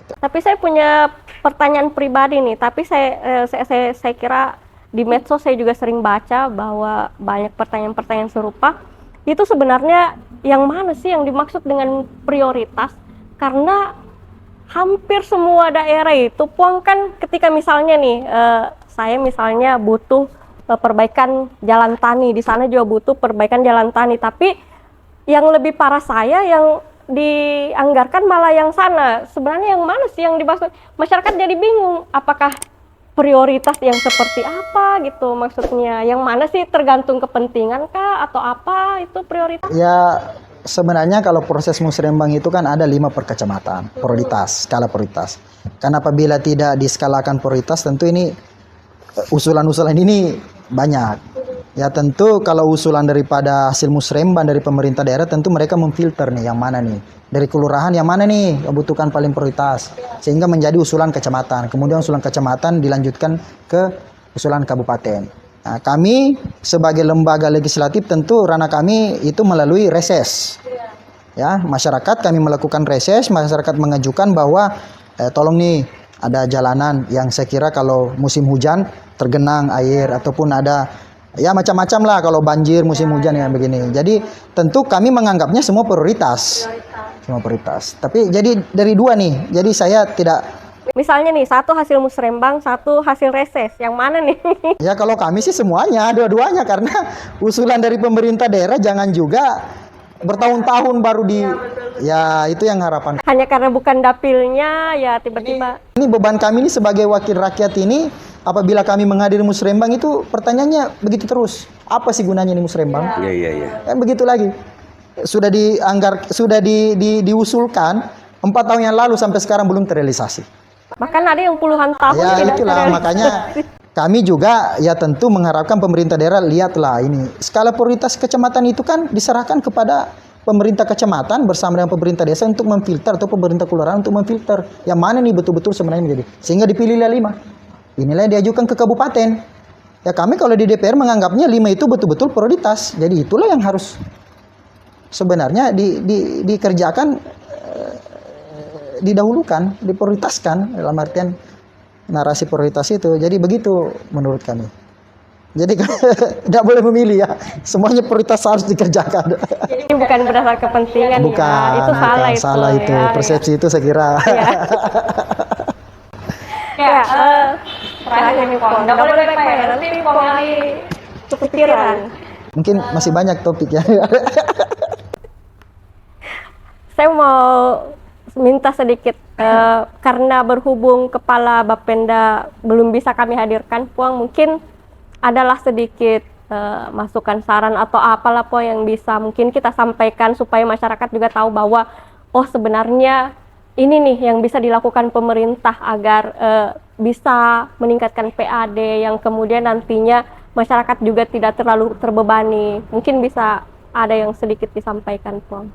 Tapi saya punya pertanyaan pribadi nih, tapi saya kira di medsos saya juga sering baca bahwa banyak pertanyaan-pertanyaan serupa. Itu sebenarnya yang mana sih yang dimaksud dengan prioritas? Karena hampir semua daerah itu, Puang, kan ketika misalnya nih, saya misalnya butuh perbaikan jalan tani, di sana juga butuh perbaikan jalan tani, tapi yang lebih parah saya yang dianggarkan malah yang sana. Sebenarnya yang mana sih yang dimaksud? Masyarakat jadi bingung, apakah prioritas yang seperti apa gitu maksudnya? Yang mana sih, tergantung kepentingan kah atau apa itu prioritas? Ya sebenarnya kalau proses musrembang itu kan ada 5 per kecamatan prioritas, skala prioritas. Karena apabila tidak diskalakan prioritas tentu ini usulan-usulan ini banyak. Ya tentu kalau usulan daripada hasil musrembang dari pemerintah daerah tentu mereka memfilter nih yang mana nih. Dari kelurahan yang mana nih membutuhkan paling prioritas. Sehingga menjadi usulan kecamatan. Kemudian usulan kecamatan dilanjutkan ke usulan kabupaten. Nah, kami sebagai lembaga legislatif tentu ranah kami itu melalui reses. Ya, masyarakat kami melakukan reses, masyarakat mengajukan bahwa tolong nih ada jalanan yang saya kira kalau musim hujan tergenang air ataupun ada ya macam-macam lah kalau banjir musim hujan ya begini. Jadi tentu kami menganggapnya semua prioritas. Semua prioritas. Tapi jadi dari 2 nih. Jadi saya tidak. Misalnya nih, satu hasil musrembang, satu hasil reses. Yang mana nih? Ya kalau kami sih semuanya, dua-duanya, karena usulan dari pemerintah daerah jangan juga bertahun-tahun baru di. Ya itu yang harapan. Hanya karena bukan dapilnya ya tiba-tiba. Ini beban kami ini sebagai wakil rakyat ini. Apabila kami menghadiri musrembang itu pertanyaannya begitu terus. Apa sih gunanya ini musrembang? Iya. Kan begitu lagi. Sudah diusulkan 4 tahun yang lalu sampai sekarang belum terrealisasi. Bahkan ada yang puluhan tahun Ya tidak itulah terrealisasi. makanya kami juga ya tentu mengharapkan pemerintah daerah lihatlah ini. Skala prioritas kecamatan itu kan diserahkan kepada pemerintah kecamatan bersama dengan pemerintah desa untuk memfilter atau pemerintah kelurahan untuk memfilter yang mana nih betul-betul sebenarnya menjadi. Sehingga dipilihlah 5. Inilah yang diajukan ke kabupaten. Ya kami kalau di DPR menganggapnya 5 itu betul-betul prioritas. Jadi itulah yang harus sebenarnya dikerjakan, didahulukan, diprioritaskan dalam artian narasi prioritas itu. Jadi begitu menurut kami. Jadi tidak boleh memilih ya, semuanya prioritas harus dikerjakan. Jadi bukan berdasar kepentingan Bukan, ya, itu salah bukan, itu. salah itu, ya, persepsi itu saya kira. Ya, terakhir nih Pong, nggak boleh baik ya, nanti Pong Ali kepikiran. Mungkin masih banyak topiknya. Saya mau minta sedikit, karena berhubung Kepala Bapenda belum bisa kami hadirkan, Puang, mungkin adalah sedikit masukan, saran atau apalah Puang yang bisa mungkin kita sampaikan supaya masyarakat juga tahu bahwa oh sebenarnya ini nih yang bisa dilakukan pemerintah agar bisa meningkatkan PAD yang kemudian nantinya masyarakat juga tidak terlalu terbebani. Mungkin bisa ada yang sedikit disampaikan, Puang.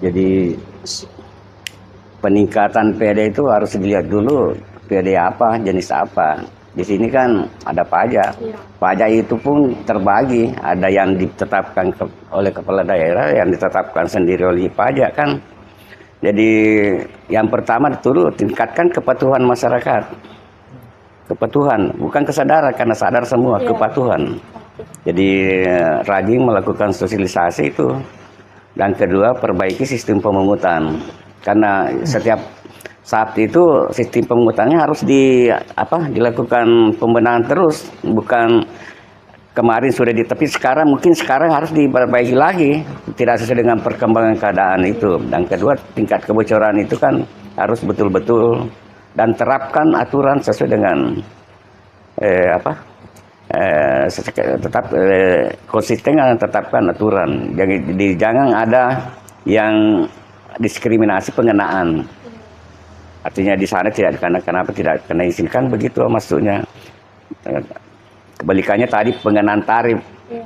Jadi peningkatan PAD itu harus dilihat dulu PAD apa, jenis apa. Di sini kan ada pajak. Pajak itu pun terbagi. Ada yang ditetapkan oleh kepala daerah, yang ditetapkan sendiri oleh pajak kan. Jadi yang pertama dulu tingkatkan kepatuhan masyarakat. Kepatuhan, bukan kesadaran, karena sadar semua, kepatuhan. Jadi rajin melakukan sosialisasi itu. Dan kedua, perbaiki sistem pemungutan. Karena setiap saat itu sistem pemungutannya harus dilakukan pembenahan terus, bukan kemarin sudah tapi sekarang harus diperbaiki lagi, tidak sesuai dengan perkembangan keadaan itu. Dan kedua, tingkat kebocoran itu kan harus betul-betul, dan terapkan aturan sesuai dengan konsisten dan tetapkan aturan. Jangan ada yang diskriminasi pengenaan. Artinya di sana kenapa tidak kena izinkan, begitu maksudnya. Kebalikannya tadi pengenaan tarif,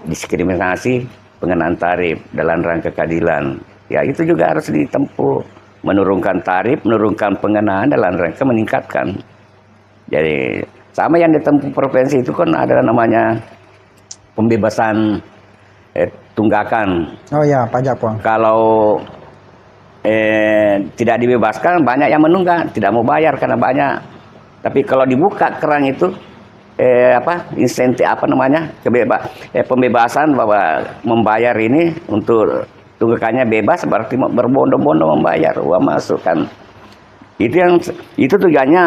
diskriminasi pengenaan tarif dalam rangka keadilan. Ya itu juga harus ditempuh, menurunkan tarif, menurunkan pengenaan dalam rangka meningkatkan. Jadi sama yang ditempuh provinsi itu kan ada namanya pembebasan tunggakan. Oh ya, pajak Puang. Kalau tidak dibebaskan, banyak yang menunggak, tidak mau bayar karena banyak. Tapi kalau dibuka keran itu insentif pembebasan bahwa membayar ini untuk tunggakannya bebas, berarti berbondong-bondong membayar uang masuk kan. Itu tujuannya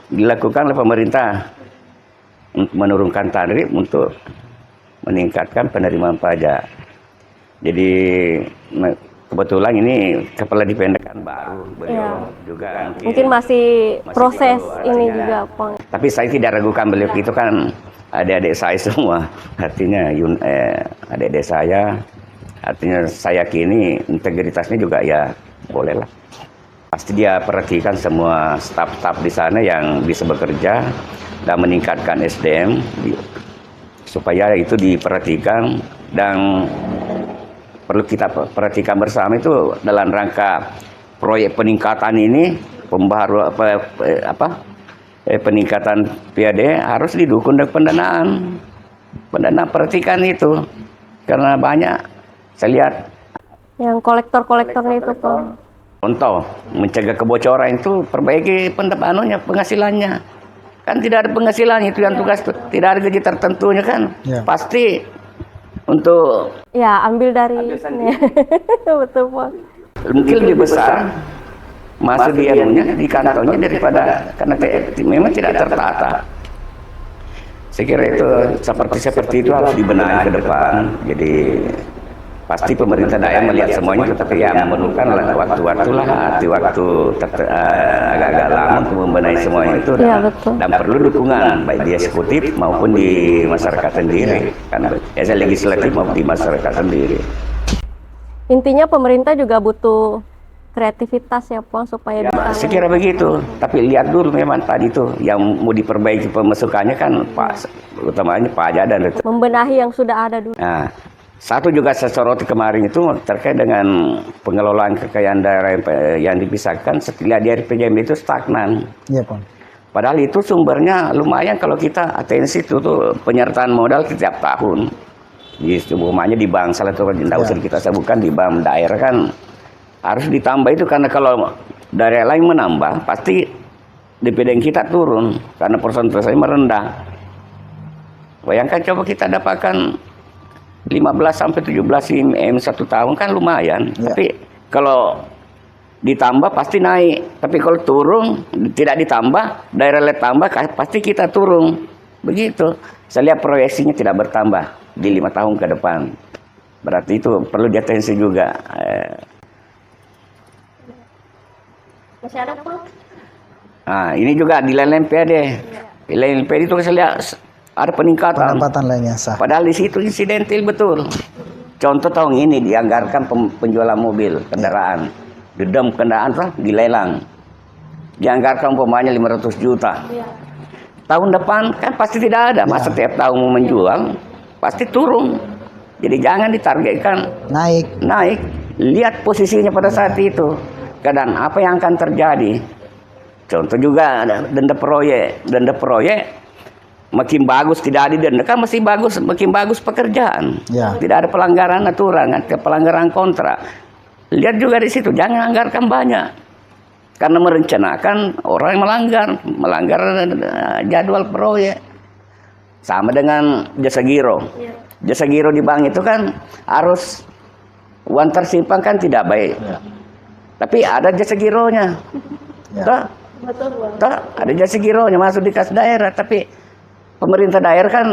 dilakukan oleh pemerintah untuk menurunkan tarif untuk meningkatkan penerimaan pajak. Jadi kebetulan ini kepala dipendekan baru, beliau juga mungkin masih proses ini juga, Pong. Tapi saya tidak ragukan beliau, itu kan adik-adik saya semua, artinya adik-adik saya, artinya saya kini integritasnya juga ya bolehlah. Pasti dia perhatikan semua staf-staf di sana yang bisa bekerja dan meningkatkan SDM supaya itu diperhatikan. Dan perlu kita perhatikan bersama itu dalam rangka proyek peningkatan ini, peningkatan PAD harus didukung dengan pendanaan. Perhatikan itu, karena banyak saya lihat yang kolektor-kolektornya itu, Pong. Contoh, mencegah kebocoran itu perbaiki penghasilannya. Kan tidak ada penghasilannya, itu yang tugas, tidak ada gaji tertentunya kan. Pasti untuk ambil dari sini. Betul, Pong. Mungkin lebih besar masa dia di kantornya daripada, karena memang tidak tertata. Saya kira itu seperti itu harus dibenahi ke depan. Jadi pasti pemerintah daerah melihat semuanya, tetapi ya memerlukan waktu-waktu agak-agak lama untuk membenahi semuanya itu. Dan perlu dukungan baik di eksekutif maupun di masyarakat sendiri, karena legislatif maupun di masyarakat sendiri. Intinya pemerintah juga butuh kreativitas ya, Pong, supaya bisa. Saya kira begitu. Tapi lihat dulu memang tadi itu yang mau diperbaiki pemasukannya kan utamanya pajak dan membenahi yang sudah ada dulu. Nah, satu juga saya soroti kemarin itu terkait dengan pengelolaan kekayaan daerah yang dipisahkan setelah di RPJMD itu stagnan. Iya, Pong. Padahal itu sumbernya lumayan kalau kita atensi itu tuh penyertaan modal setiap tahun. Di rumahnya di bank salah satu tidak usah kita sebutkan di bank daerah kan harus ditambah itu karena kalau daerah lain menambah pasti DPD kita turun karena persentasenya merendah. Bayangkan coba kita dapatkan 15 sampai 17 IM 1 tahun kan lumayan. Tapi kalau ditambah pasti naik. Tapi kalau turun tidak ditambah, daerah lain tambah pasti kita turun. Begitu. Saya lihat proyeksinya tidak bertambah di 5 tahun ke depan. Berarti itu perlu diatensi juga. Masih ada Pak? Nah, ini juga di lain PAD. Di lain PAD itu saya lihat ada peningkatan. Pendapatan lainnya sah. Padahal di situ insidentil betul. Contoh tahun ini dianggarkan penjualan mobil, kendaraan. Dedam kendaraan tuh dilelang. Dianggarkan umpamanya 500 juta. Tahun depan kan pasti tidak ada. Masa tiap tahun mau menjual pasti turun. Jadi jangan ditargetkan naik. Lihat posisinya pada saat itu. Keadaan apa yang akan terjadi. Contoh juga ada denda proyek makin bagus tidak ada denda kan masih bagus, makin bagus pekerjaan. Tidak ada pelanggaran aturan, pelanggaran kontrak. Lihat juga di situ jangan anggarkan banyak. Karena merencanakan orang yang melanggar jadwal proyek. Sama dengan jasa giro. Jasa giro di bank itu kan harus uang tersimpan kan tidak baik. Tapi ada jasa gironya. Ada jasa gironya masuk di kas daerah, tapi pemerintah daerah kan,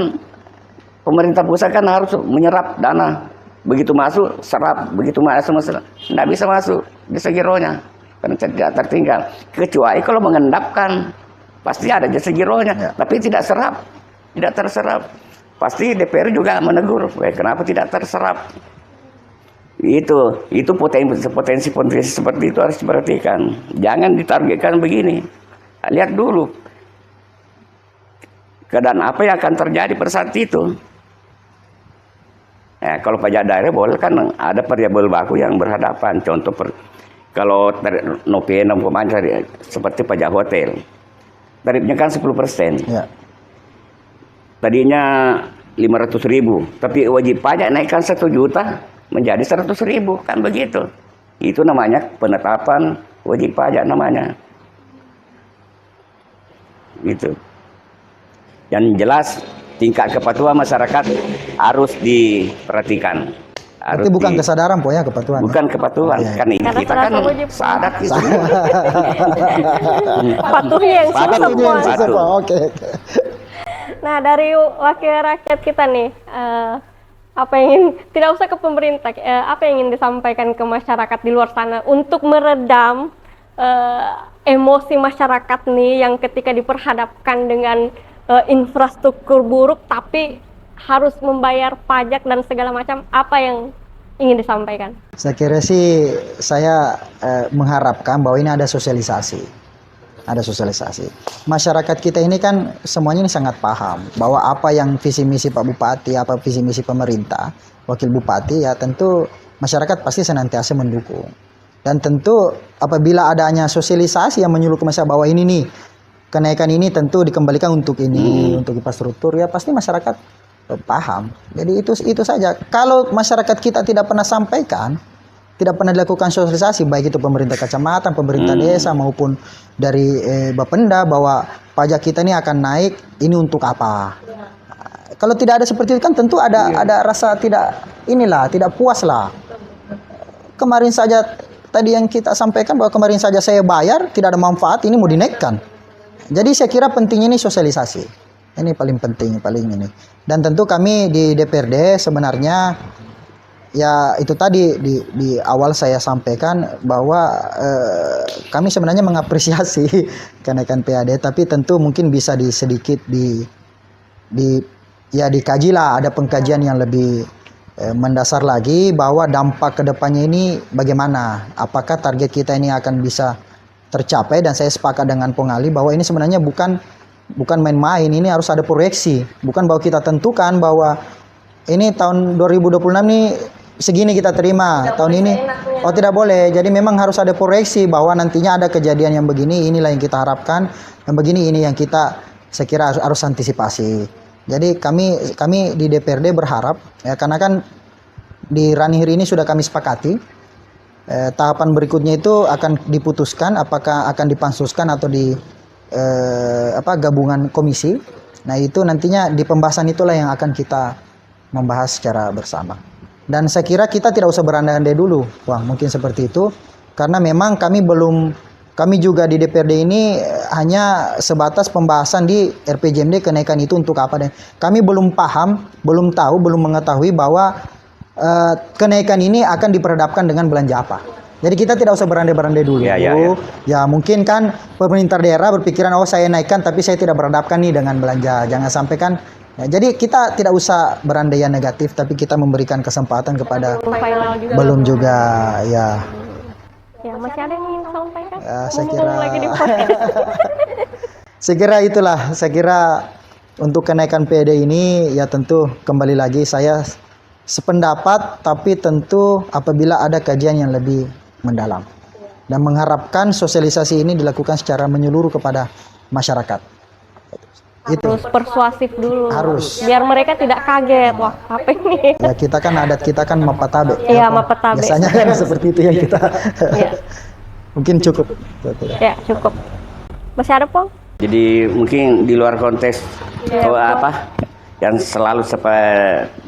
pemerintah pusat kan harus menyerap dana. Begitu masuk, serap. Begitu masuk, tidak bisa masuk jasa gironya. Karena tidak tertinggal. Kecuali kalau mengendapkan, pasti ada jasa gironya. Tapi tidak serap, tidak terserap. Pasti DPR juga menegur, kenapa tidak terserap. Itu potensi seperti itu harus diperhatikan. Jangan ditargetkan begini. Lihat dulu keadaan apa yang akan terjadi pada saat itu. Kalau pajak daerah boleh kan ada variabel baku yang berhadapan. Contoh kalau Nopiena umpamanya seperti pajak hotel, tarifnya kan 10%. Tadinya 500.000, tapi wajib pajak naikkan 1 juta menjadi 100.000, kan begitu. Itu namanya penetapan wajib pajak namanya. Gitu. Yang jelas tingkat kepatuhan masyarakat harus diperhatikan. Tapi bukan kesadaran ya kepatuhan. Bukan kepatuhan, kan kita kan sadar gitu. Patuhi yang semua. Oke. Nah, dari wakil rakyat kita nih, apa yang ingin, tidak usah ke pemerintah, apa yang ingin disampaikan ke masyarakat di luar sana untuk meredam emosi masyarakat nih yang ketika diperhadapkan dengan infrastruktur buruk tapi harus membayar pajak dan segala macam, apa yang ingin disampaikan? Saya kira sih saya mengharapkan bahwa ini ada sosialisasi. Ada sosialisasi. Masyarakat kita ini kan semuanya ini sangat paham bahwa apa yang visi misi Pak Bupati, apa visi misi pemerintah, Wakil Bupati, ya tentu masyarakat pasti senantiasa mendukung. Dan tentu apabila adanya sosialisasi yang menyuruh ke masyarakat bahwa ini nih kenaikan ini tentu dikembalikan untuk ini, untuk infrastruktur, ya pasti masyarakat paham. Jadi itu saja. Kalau masyarakat kita tidak pernah sampaikan, tidak pernah dilakukan sosialisasi, baik itu pemerintah kecamatan, pemerintah desa maupun dari Bapenda bahwa pajak kita ini akan naik, ini untuk apa? Kalau tidak ada seperti itu kan tentu ada rasa tidak puas lah. Kemarin saja tadi yang kita sampaikan bahwa kemarin saja saya bayar tidak ada manfaat, ini mau dinaikkan. Jadi saya kira pentingnya ini sosialisasi. Ini paling penting, paling ini. Dan tentu kami di DPRD sebenarnya ya itu tadi di awal saya sampaikan bahwa kami sebenarnya mengapresiasi kenaikan PAD, tapi tentu mungkin bisa sedikit dikaji lah, ada pengkajian yang lebih mendasar lagi bahwa dampak kedepannya ini bagaimana, apakah target kita ini akan bisa tercapai. Dan saya sepakat dengan Pongali bahwa ini sebenarnya bukan main-main, ini harus ada proyeksi, bukan bahwa kita tentukan bahwa ini tahun 2026 nih segini kita terima, tahun ini tidak boleh. Jadi memang harus ada proyeksi bahwa nantinya ada kejadian yang begini, inilah yang kita harapkan, yang begini ini yang kita saya kira harus antisipasi. Jadi kami di DPRD berharap ya, karena kan di Ranihir ini sudah kami sepakati, tahapan berikutnya itu akan diputuskan apakah akan dipansuskan atau di gabungan komisi. Nah itu nantinya di pembahasan itulah yang akan kita membahas secara bersama. Dan saya kira kita tidak usah berandai-andai dulu, wah mungkin seperti itu, karena memang kami juga di DPRD ini hanya sebatas pembahasan di RPJMD kenaikan itu untuk apa, dan kami belum paham, belum tahu, belum mengetahui bahwa kenaikan ini akan diperhadapkan dengan belanja apa. Jadi kita tidak usah berandai-berandai dulu. Ya mungkin kan pemerintah daerah berpikiran, oh saya naikkan tapi saya tidak berhadapkan nih dengan belanja. Jangan sampai kan. Ya, jadi kita tidak usah berandaian negatif, tapi kita memberikan kesempatan kepada belum juga ya. Ya, masih ada yang ingin sampaikan? Saya kira lagi di podcast. saya kira itulah. Saya kira untuk kenaikan PED ini ya tentu kembali lagi saya sependapat, tapi tentu apabila ada kajian yang lebih mendalam dan mengharapkan sosialisasi ini dilakukan secara menyeluruh kepada masyarakat. Harus persuasif dulu. Harus. Biar mereka tidak kaget. Wah, apa ini? Ya kita kan adat kita kan mapatabe. Iya, mapatabe. Biasanya kan seperti itu yang kita. Ya. Mungkin cukup. Ya, cukup. Masih ada, Pong? Jadi mungkin di luar konteks yang selalu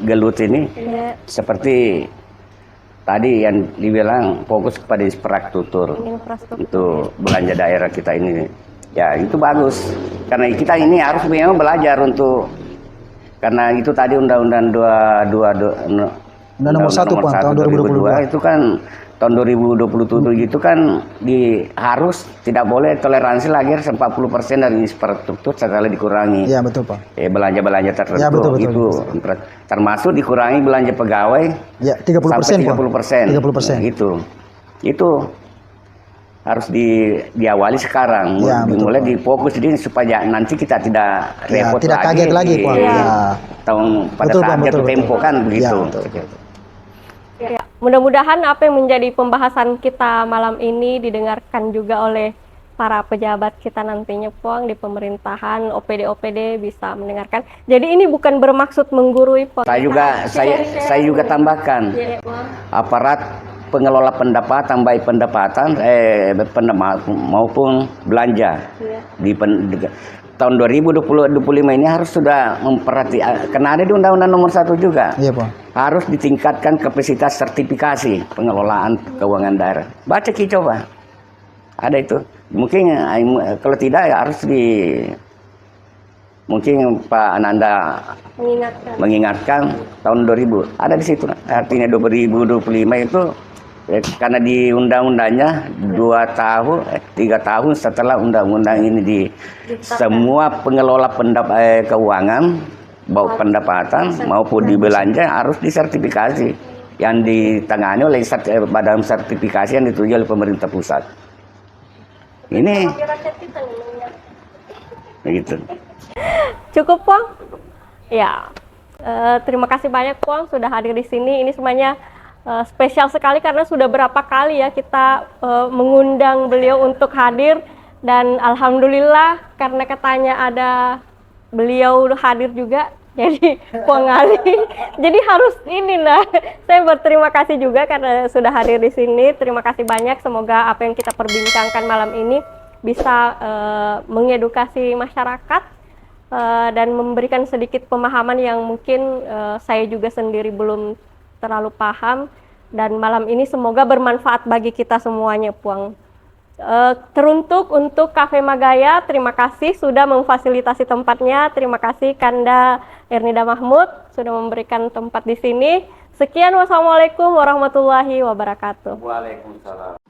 gelut ini, seperti tadi yang dibilang fokus kepada infrastruktur untuk belanja daerah kita ini. Ya itu bagus, karena kita ini harus memang belajar karena itu tadi Undang-Undang Nomor 1 tahun 2022 itu kan tahun 2027 itu kan harus tidak boleh toleransi lagi 40% dari infrastruktur setelah dikurangi. Iya betul Pak. Belanja tertentu ya, betul, itu termasuk dikurangi belanja pegawai. Ya 30%. 30%. Itu harus diawali sekarang, ya, dimulai difokus jadi supaya nanti kita tidak repot tidak lagi, kaget lagi Pak. Pada saat jatuh tempo kan begitu. Ya, mudah-mudahan apa yang menjadi pembahasan kita malam ini didengarkan juga oleh para pejabat kita nantinya, Pong, di pemerintahan, OPD bisa mendengarkan. Jadi ini bukan bermaksud menggurui, Pong. Saya juga tambahkan aparat pengelola pendapatan, baik pendapatan maupun belanja di tahun 2025 ini harus sudah memperhatikan, karena ada di Undang-Undang Nomor 1 juga. Iya, Pak. Harus ditingkatkan kapasitas sertifikasi pengelolaan keuangan daerah. Baca coba. Ada itu. Mungkin kalau tidak ya harus mungkin Pak Ananda mengingatkan tahun 2000 ada di situ. Artinya 2025 itu karena di undang-undangnya 3 tahun setelah undang-undang ini semua pengelola keuangan baik pendapatan maupun di belanja harus disertifikasi yang ditangani oleh badan sertifikasi yang ditunjuk oleh pemerintah pusat. Ini begitu. Cukup, Pong? Ya. Terima kasih banyak, Pong, sudah hadir di sini. Ini semuanya spesial sekali karena sudah berapa kali ya kita mengundang beliau untuk hadir, dan alhamdulillah karena katanya ada beliau hadir juga, jadi Pong Ali. Jadi harus saya berterima kasih juga karena sudah hadir di sini. Terima kasih banyak, semoga apa yang kita perbincangkan malam ini bisa mengedukasi masyarakat dan memberikan sedikit pemahaman yang mungkin saya juga sendiri belum terlalu paham, dan malam ini semoga bermanfaat bagi kita semuanya, Puang. Teruntuk untuk Cafe Magaya, terima kasih sudah memfasilitasi tempatnya. Terima kasih Kanda Ernida Mahmud sudah memberikan tempat di sini. Sekian, wassalamualaikum warahmatullahi wabarakatuh. Waalaikumsalam.